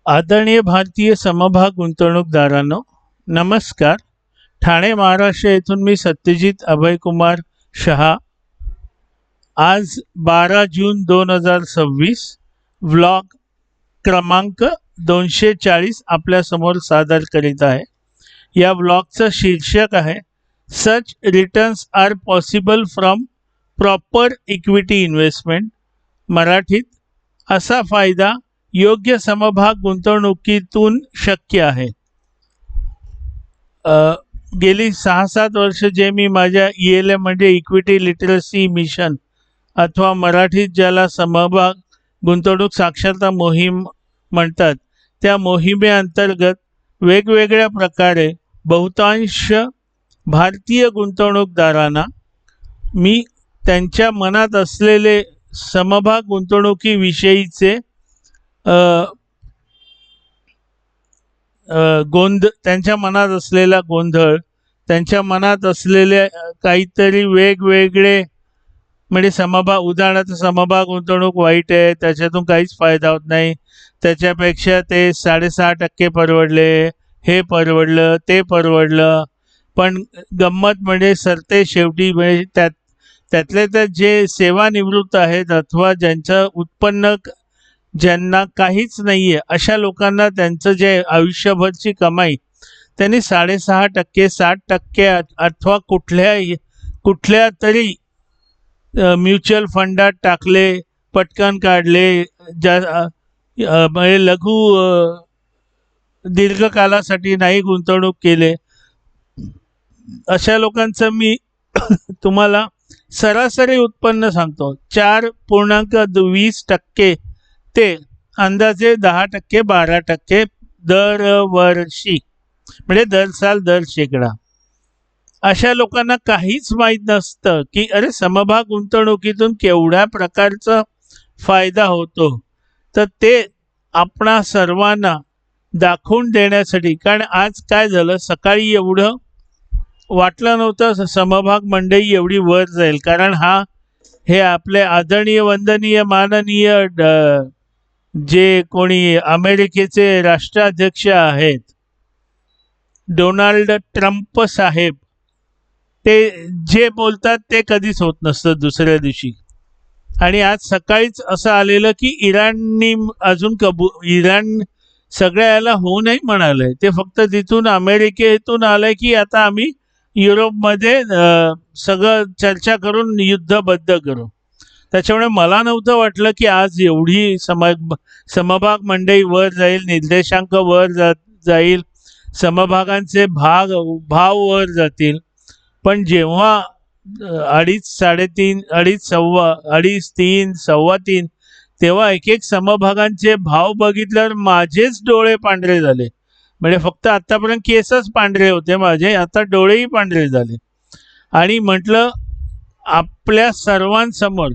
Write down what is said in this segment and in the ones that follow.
आदरणीय भारतीय समभाग गुंतवणूकदारांनो, नमस्कार. ठाणे महाराष्ट्र येथून मी सत्यजित अभयकुमार शहा आज 12 जून 2026 व्लॉग क्रमांक 240 आपल्यासमोर सादर करीत आहे. या व्लॉगचं शीर्षक आहे such returns are possible from proper equity investment. मराठीत असा फायदा योग्य समभाग गुंतवणुकीतून शक्य आहे. गेली 6-7 वर्ष जे मी माझ्या ELM म्हणजे इक्विटी लिटरसी मिशन अथवा मराठीत ज्याला समभाग गुंतवणूक साक्षरता मोहीम म्हणतात, त्या मोहिमेअंतर्गत वेगवेगळ्या प्रकारे बहुतांश भारतीय गुंतवणूकदारांना मी त्यांच्या मनात असलेले समभाग गुंतवणुकीविषयीचे त्यांच्या मनात असलेला गोंधळ, त्यांच्या मनात असलेले काहीतरी वेगवेगळे म्हणजे समभाग, उदाहरणार्थ समभाग गुंतवणूक वाईट आहे, त्याच्यातून काहीच फायदा होत नाही, त्याच्यापेक्षा ते 6.5% परवडले, हे परवडलं, ते परवडलं. पण गंमत म्हणजे सरते शेवटी म्हणजे त्यातले तर जे सेवानिवृत्त आहेत अथवा ज्यांचं उत्पन्न ज्यांना काहीच नाही आहे अशा लोकांना त्यांचं जे आयुष्यभरची कमाई त्यांनी 6.5%, 7% अथवा कुठल्या तरी म्युच्युअल फंडात टाकले, पटकन काढले, म्हणजे लघु दीर्घकालासाठी नाही गुंतवणूक केले. अशा लोकांचं मी तुम्हाला सरासरी उत्पन्न सांगतो. 4.20% ते अंदाजे 10%, 12% दरवर्षी, म्हणजे दर साल, दर शेकडा. अशा लोकांना काहीच माहीत नसतं की अरे समभाग गुंतवणुकीतून केवढ्या प्रकारचा फायदा होतो. तर ते आपणा सर्वांना दाखवून देण्यासाठी, कारण आज काय झालं, सकाळी एवढं वाटलं नव्हतं समभाग मंडई एवढी वर जाईल, कारण हे आपले आदरणीय वंदनीय माननीय जे कोणी अमेरिकेचे राष्ट्राध्यक्ष आहेत डोनाल्ड ट्रम्प साहेब, ते जे बोलतात ते कधीच होत नसतं दुसऱ्या दिवशी. आणि आज सकाळीच असं आलेलं की इराणनी अजून इराण सगळ्या याला हो नाही म्हणालंय. ते फक्त तिथून अमेरिकेतून आलंय की आता आम्ही युरोपमध्ये सगळं चर्चा करून युद्धबद्ध करू. त्याच्यामुळे मला नव्हतं वाटलं की आज एवढी समभाग मंडई वर जाईल, निर्देशांक वर जाईल, समभागांचे भाव वर जातील. पण जेव्हा 2.5, 3.5 3 तेव्हा एक समभागांचे भाव बघितल्यावर माझेच डोळे पांढरे झाले. म्हणजे फक्त आतापर्यंत केसच पांढरे होते माझे, आता डोळेही पांढरे झाले. आणि म्हटलं आपल्या सर्वांसमोर,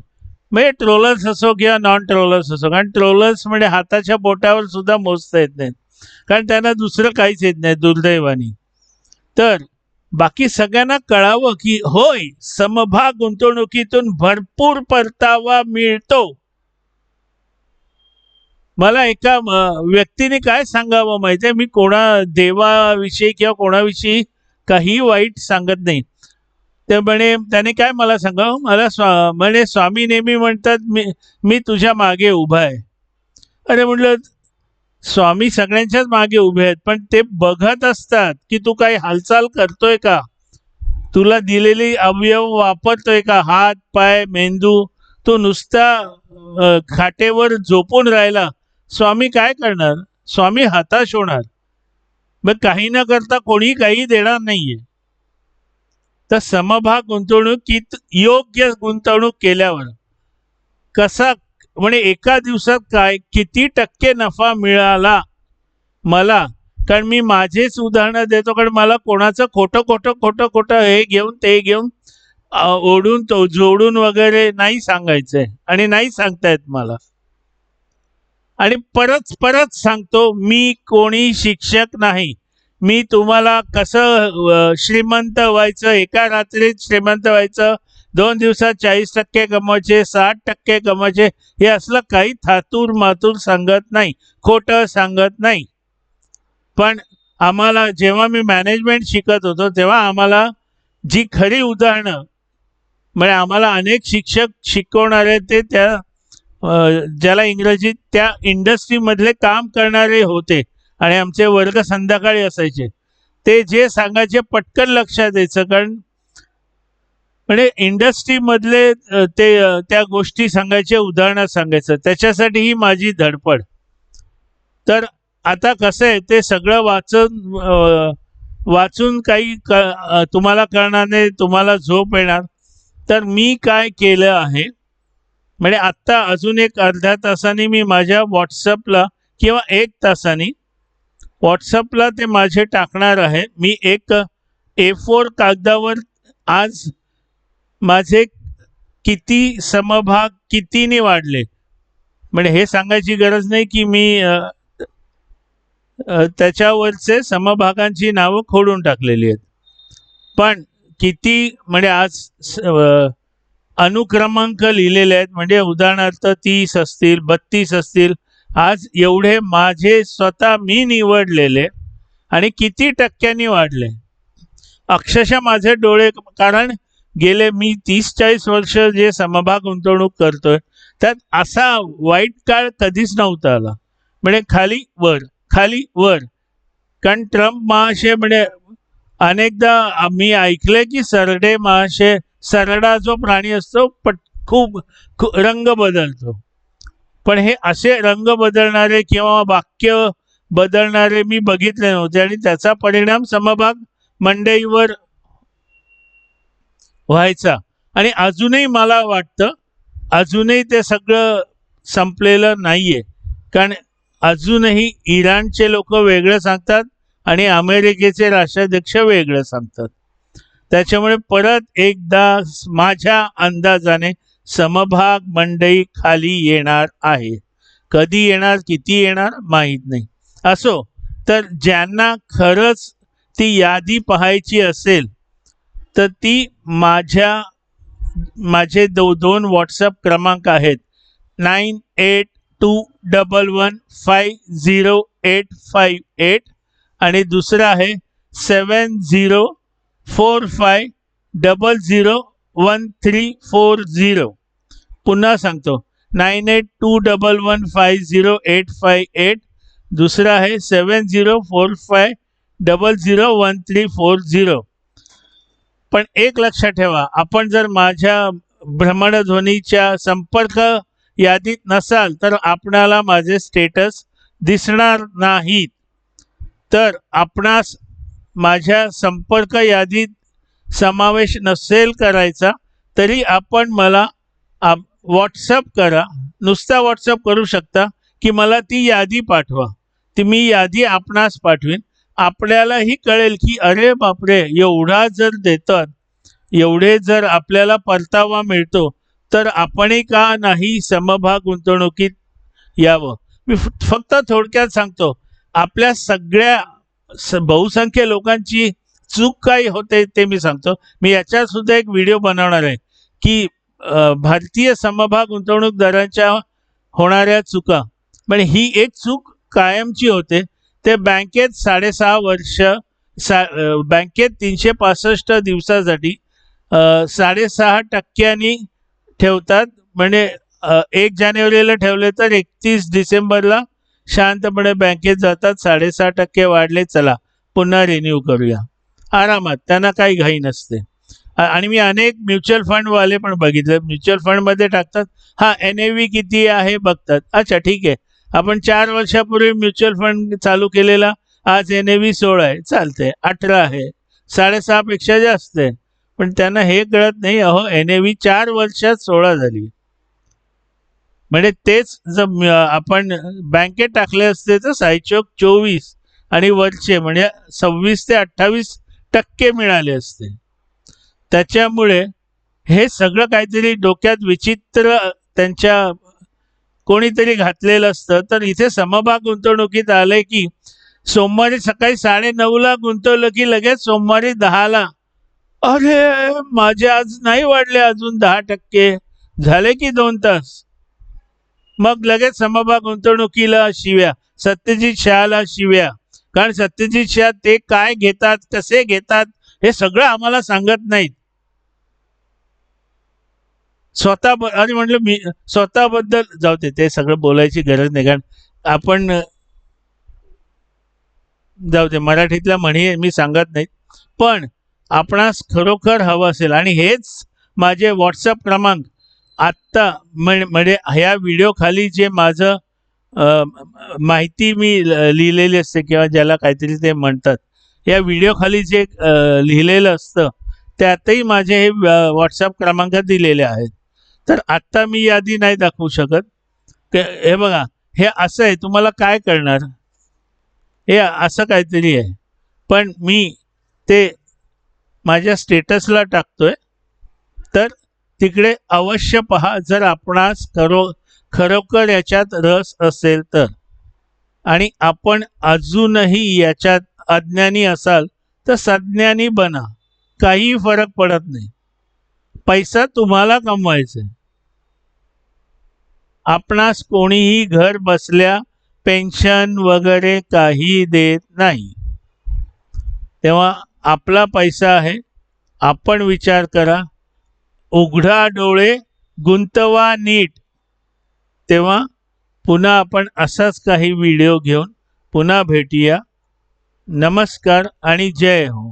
म्हणजे ट्रोलर्स असो किंवा नॉन ट्रोलर्स असो, कारण ट्रोलर्स म्हणजे हाताच्या बोटावर सुद्धा मोजता येत नाहीत, कारण त्यांना दुसरं काहीच येत नाही दुर्दैवानी. तर बाकी सगळ्यांना कळावं की होय, समभाग गुंतवणुकीतून भरपूर परतावा मिळतो. मला एका व्यक्तीने काय सांगावं माहिती आहे, मी देवाविषयी किंवा कोणाविषयी काही वाईट सांगत नाही. ते त्याने काय मला सांगावं, मला स्वामी नेहमी म्हणतात मी तुझ्या मागे उभा आहे. अरे म्हटलं, स्वामी सगळ्यांच्याच मागे उभे आहेत, पण ते बघत असतात की तू काही हालचाल करतोय का, तुला दिलेली अवयव वापरतोय का, हात, पाय, मेंदू. तू नुसता खाटेवर झोपून राहिला, स्वामी काय करणार? स्वामी हताश होणार. मग काही न करता कोणी काही देणार नाहीये. तर समभाग गुंतवणुकीत योग्य गुंतवणूक केल्यावर कसा, म्हणजे एका दिवसात किती टक्के नफा मिळाला मला, कारण मी माझेच उदाहरणं देतो, कारण मला कोणाचं खोटं हे घेऊन ते घेऊन ओढून जोडून वगैरे नाही सांगायचंय आणि नाही सांगतायत मला. आणि परत सांगतो, मी कोणी शिक्षक नाही. मी तुम्हाला कसं श्रीमंत व्हायचं, एका रात्रीत श्रीमंत व्हायचं, 2 दिवसात 40% कमवायचे, 60% कमवायचे, हे असलं काही थातूर मातूर सांगत नाही, खोटं सांगत नाही. पण आम्हाला जेव्हा मी मॅनेजमेंट शिकत होतो तेव्हा आम्हाला जी खरी उदाहरणं, म्हणजे आम्हाला अनेक शिक्षक शिकवणारे ते त्या ज्याला इंग्रजीत त्या इंडस्ट्रीमधले काम करणारे होते आणि आमचे वर्ग संध्याकाळी असायचे. ते जे सांगायचे पटकन लक्षात यायचं, कारण म्हणजे इंडस्ट्रीमधले त्या गोष्टी सांगायचे, उदाहरणं सांगायचं, त्याच्यासाठी ही माझी धडपड. तर आता कसं आहे, ते सगळं वाचून काही तुम्हाला कळणार नाही, तुम्हाला झोप येणार. तर मी काय केलं आहे, म्हणजे आत्ता अजून एक अर्ध्या तासाने मी माझ्या व्हॉट्सअपला किंवा 1 तासाने व्हॉट्सअपला ते माझे टाकणार आहे. मी एक A4 कागदावर आज माझे किती समभाग कितीने वाढले, म्हणजे हे सांगायची गरज नाही की मी त्याच्यावरचे समभागांची नावं खोडून टाकलेली आहेत. पण किती म्हणजे आज अनुक्रमांक लिहिलेले आहेत, म्हणजे उदाहरणार्थ 30 असतील, 32 असतील. आज एवढे माझे स्वतः मी निवडलेले आणि किती टक्क्यांनी वाढले, अक्षरशः माझे डोळे. कारण गेले मी 30-40 वर्ष जे समभाग गुंतवणूक करतोय त्यात असा वाईट काळ कधीच नव्हता आला, म्हणजे खाली वर खाली वर. कारण ट्रम्प महाशय म्हणजे अनेकदा मी ऐकले की सरडे महाशय, सरडा जो प्राणी असतो खूप रंग बदलतो, पण हे असे रंग बदलणारे किंवा वाक्य बदलणारे मी बघितले नव्हते आणि त्याचा परिणाम समभाग मंडईवर व्हायचा. आणि अजूनही मला वाटतं अजूनही ते सगळं संपलेलं नाहीये, कारण अजूनही इराणचे लोक वेगळं सांगतात आणि अमेरिकेचे राष्ट्राध्यक्ष वेगळं सांगतात. त्याच्यामुळे परत एकदा माझ्या अंदाजाने समभाग मंडई खाली येणार आहे. कधी येणार, किती येणार माहीत नाही. असो, तर ज्यांना खरंच ती यादी पाहायची असेल तर ती माझे दोन व्हॉट्सअप क्रमांक आहेत. 9821150858 आणि दुसरा आहे 7045001340. पुन्हा सांगतो, 9821150858. दुसरा आहे 7045001340. पण एक लक्षात ठेवा, आपण जर माझ्या भ्रमणध्वनीच्या संपर्क यादीत नसाल तर आपणाला माझे स्टेटस दिसणार नाहीत. तर आपणास माझ्या संपर्क यादीत समावेश नसेल करायचा तरी आपण मला व्हॉट्सअप करा. नुसता व्हॉट्सअप करू शकता की मला ती यादी पाठवा. ती मी यादी आपणास पाठवीन. आपल्यालाही कळेल की अरे बापरे, एवढा जर देतात, एवढे जर आपल्याला परतावा मिळतो तर आपणही का नाही समभाग गुंतवणुकीत यावं. मी फक्त थोडक्यात सांगतो, आपल्या सगळ्या बहुसंख्य लोकांची चूक काय होते ते मी सांगतो. मी याच्यात सुद्धा एक व्हिडिओ बनवणार आहे की भारतीय समभाग गुंतवणूकदारांच्या होणाऱ्या चुका. पण ही एक चूक कायमची होते. ते बँकेत 6.5 वर्ष बँकेत 365 दिवसासाठी 6.5% ठेवतात. म्हणजे 1 जानेवारीला ठेवले तर 31 डिसेंबरला शांतपणे बँकेत जातात. 6.5% वाढले, चला पुन्हा रिन्यू करूया आरामात, त्यांना काही घाई नसते. आणि मी अनेक म्युच्युअल फंडवाले पण बघितले, म्युच्युअल फंडमध्ये टाकतात, हा NAV किती आहे बघतात, अच्छा ठीक आहे, आपण 4 वर्षापूर्वी म्युच्युअल फंड चालू केलेला, आज NAV 16 आहे, चालते, 18 आहे, 6.5 पेक्षा जास्त आहे. पण त्यांना हे कळत नाही, अहो NAV 4 वर्षात 16 झाली. म्हणजे तेच जर आपण बँकेत टाकले असते तर 24 आणि वरचे म्हणजे 26 ते 28% मिळाले असते. त्याच्यामुळे हे सगळं काहीतरी डोक्यात विचित्र त्यांच्या कोणीतरी घातलेलं असतं. तर इथे समभाग गुंतवणुकीत आलंय की सोमवारी सकाळी 9:30ला गुंतवलं की लगेच सोमवारी 10ला अरे माझे आज नाही वाढले, अजून 10% झाले की 2 तास. मग लगेच समभाग गुंतवणुकीला शिव्या, सत्यजित शहाला शिव्या. कारण सत्यजित शहा ते काय घेतात, कसे घेतात, हे सगळं आम्हाला सांगत नाहीत. आणि म्हटलं मी स्वतःबद्दल जाऊ दे, ते सगळं बोलायची गरज नाही. कारण आपण जाऊ दे, मराठीतल्या म्हणी मी सांगत नाही. पण आपणास खरोखर हवं असेल, आणि हेच माझे व्हॉट्सअप क्रमांक आत्ता म्हणजे ह्या व्हिडिओ खाली जे माझं माहिती मी लिहिलेली असते, किंवा ज्याला काहीतरी ते म्हणतात, या व्हिडिओ खाली जे लिहिलेलं असतं त्यातही माझे हे व्हॉट्सअप क्रमांक दिलेले आहेत. तर आत्ता मी यादी नाही दाखवू शकत. हे बघा, हे असं आहे, तुम्हाला काय करणार, हे असं काहीतरी आहे. पण मी ते माझ्या स्टेटसला टाकतोय, तर तिकडे अवश्य पहा, जर आपणास खरोखर याच्यात रस असेल तर. आणि आपण अजूनही याच्यात अज्ञानी असाल तर सज्ञानी बना, काही फरक पडत नाही. पैसा तुम्हाला कमवायचा आहे. आपणास कोणीही घर बसल्या पेन्शन वगैरे काही देत नाही. तेव्हा आपला पैसा आहे, आपण विचार करा, उघडा डोळे, गुंतवा नीट. तेव्हा पुन्हा आपण असाच काही व्हिडिओ घेऊन पुन्हा भेटूया. नमस्कार आणि जय हो.